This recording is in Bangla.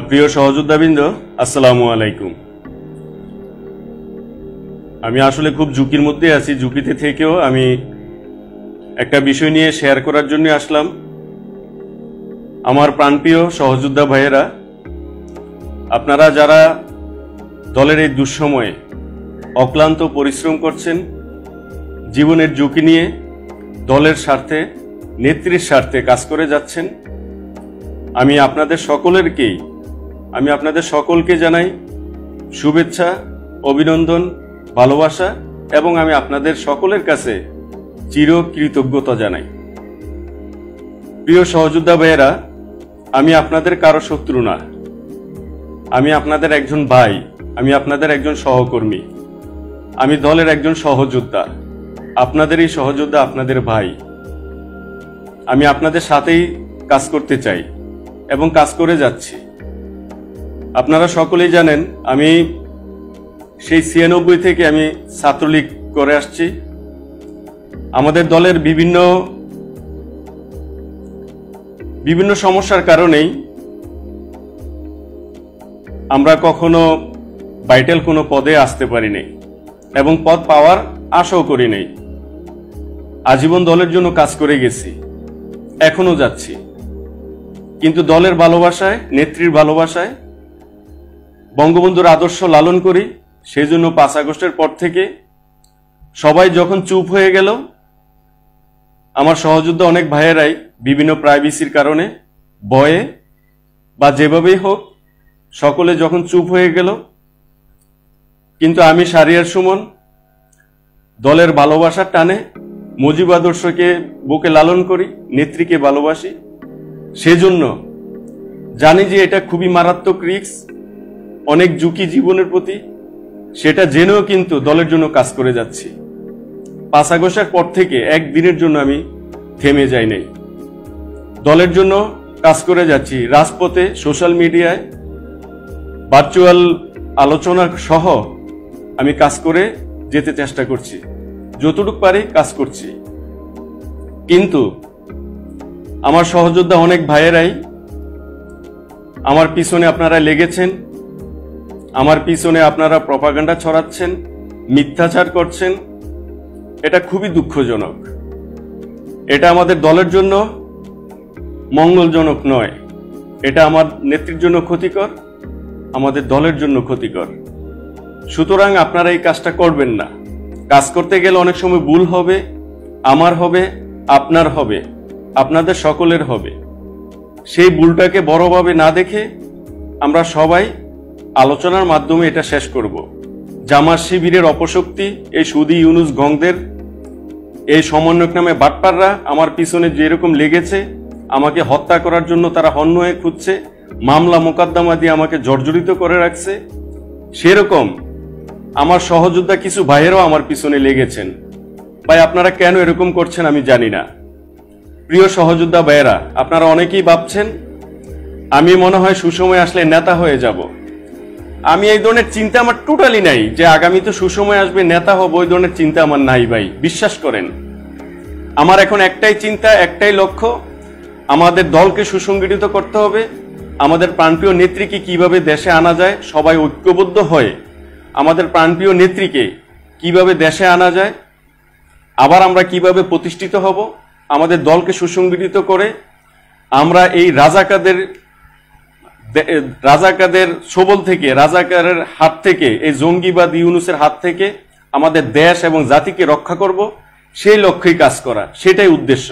প্রিয় সহযোদ্ধাবৃন্দ, আসসালামু আলাইকুম। আমি আসলে খুব ঝুঁকির মধ্যে আছি। ঝুঁকিতে থেকেও আমি একটা বিষয় নিয়ে শেয়ার করার জন্য আসলাম। আমার প্রাণপ্রিয় সহযোদ্ধা ভাইয়েরা, আপনারা যারা দলের এই দুঃসময়ে অক্লান্ত পরিশ্রম করছেন, জীবনের ঝুঁকি নিয়ে দলের স্বার্থে, নেত্রীর স্বার্থে কাজ করে যাচ্ছেন, আমি আপনাদের সকলকে জানাই শুভেচ্ছা, অভিনন্দন, ভালোবাসা এবং আমি আপনাদের সকলের কাছে চিরকৃতজ্ঞতা জানাই। প্রিয় সহযোদ্ধা ভাইয়েরা, আমি আপনাদের কারো শত্রু না। আমি আপনাদের একজন ভাই, আমি আপনাদের একজন সহকর্মী, আমি দলের একজন সহযোদ্ধা, আপনাদেরই সহযোদ্ধা, আপনাদের ভাই। আমি আপনাদের সাথেই কাজ করতে চাই এবং কাজ করে যাচ্ছি। আপনারা সকলেই জানেন, আমি সেই 96 থেকে আমি ছাত্রলীগ করে আসছি। আমাদের দলের বিভিন্ন সমস্যার কারণেই আমরা কখনো ভাইটাল কোনো পদে আসতে পারি নাই এবং পদ পাওয়ার আশাও করি নাই। আজীবন দলের জন্য কাজ করে গেছি, এখনো যাচ্ছি, কিন্তু দলের ভালোবাসায়, নেত্রীর ভালোবাসায়, বঙ্গবন্ধুর আদর্শ লালন করি। সেই জন্য 5 আগস্টের পর থেকে সবাই যখন চুপ হয়ে গেল, আমার সহযোদ্ধা অনেক ভাইয়েরাই বিভিন্ন প্রাইভেসির কারণে, ভয়ে বা যেভাবেই হোক, সকলে যখন চুপ হয়ে গেল, কিন্তু আমি শাহরিয়ার সুমন দলের ভালোবাসার টানে মুজিব আদর্শকে বুকে লালন করি, নেত্রীকে ভালোবাসি। সেজন্য জানি যে এটা খুবই মারাত্মক রিস্ক, অনেক ঝুঁকি জীবনের প্রতি, সেটা জেনেও কিন্তু দলের জন্য কাজ করে যাচ্ছি। 5 আগস্টের পর থেকে একদিনের জন্য আমি থেমে যাই নাই, দলের জন্য কাজ করে যাচ্ছি। রাজপথে, সোশ্যাল মিডিয়ায়, ভার্চুয়াল আলোচনা সহ আমি কাজ করে যেতে চেষ্টা করছি, যতটুকু পারি কাজ করছি। কিন্তু আমার সহযোদ্ধা অনেক ভাইয়েরাই আমার পিছনে আপনারা লেগেছেন, আমার পিছনে আপনারা প্রপাগান্ডা ছড়াচ্ছেন, মিথ্যাচার করছেন। এটা খুবই দুঃখজনক। এটা আমাদের দলের জন্য মঙ্গলজনক নয়। এটা আমার নেত্রীর জন্য ক্ষতিকর, আমাদের দলের জন্য ক্ষতিকর। সুতরাং আপনারা এই কাজটা করবেন না। কাজ করতে গেলে অনেক সময় ভুল হবে, আমার হবে, আপনার হবে, আপনাদের সকলের হবে। সেই ভুলটাকে বড়ভাবে না দেখে আমরা সবাই আলোচনার মাধ্যমে এটা শেষ করব। জামাত শিবিরের অপশক্তি, এই সুদি ইউনুস গংদের, এই সমন্বয়ক নামে বাটপাররা আমার পিছনে যেরকম লেগেছে, আমাকে হত্যা করার জন্য তারা হন্য হয়ে খুঁজছে, মামলা মোকদ্দমা দিয়ে আমাকে জর্জরিত করে রাখছে, সেরকম আমার সহযোদ্ধা কিছু ভাইয়েরাও আমার পিছনে লেগেছেন। ভাই, আপনারা কেন এরকম করছেন আমি জানি না। প্রিয় সহযোদ্ধা ভাইয়েরা, আপনারা অনেকেই ভাবছেন আমি মনে হয় সুসময় আসলে নেতা হয়ে যাব। আমি এই ধরনের চিন্তা আমার টোটালি নাই যে আগামীতে সুসময় আসবে, নেতা হব, ওই ধরনের চিন্তা আমার নাই ভাই, বিশ্বাস করেন। আমার এখন একটাই চিন্তা, একটাই লক্ষ্য, আমাদের দলকে সুসংগঠিত করতে হবে। আমাদের প্রাণপ্রিয় নেত্রীকে কিভাবে দেশে আনা যায়, সবাই ঐক্যবদ্ধ হয়ে আমাদের প্রাণপ্রিয় নেত্রীকে কিভাবে দেশে আনা যায়, আবার আমরা কিভাবে প্রতিষ্ঠিত হব, আমাদের দলকে সুসংগঠিত করে আমরা এই রাজাকারদের সবল থেকে, রাজাকারের হাত থেকে, এই জঙ্গিবাদ ইউনুসের হাত থেকে আমাদের দেশ এবং জাতিকে রক্ষা করব, সেই লক্ষ্যেই কাজ করা, সেটাই উদ্দেশ্য।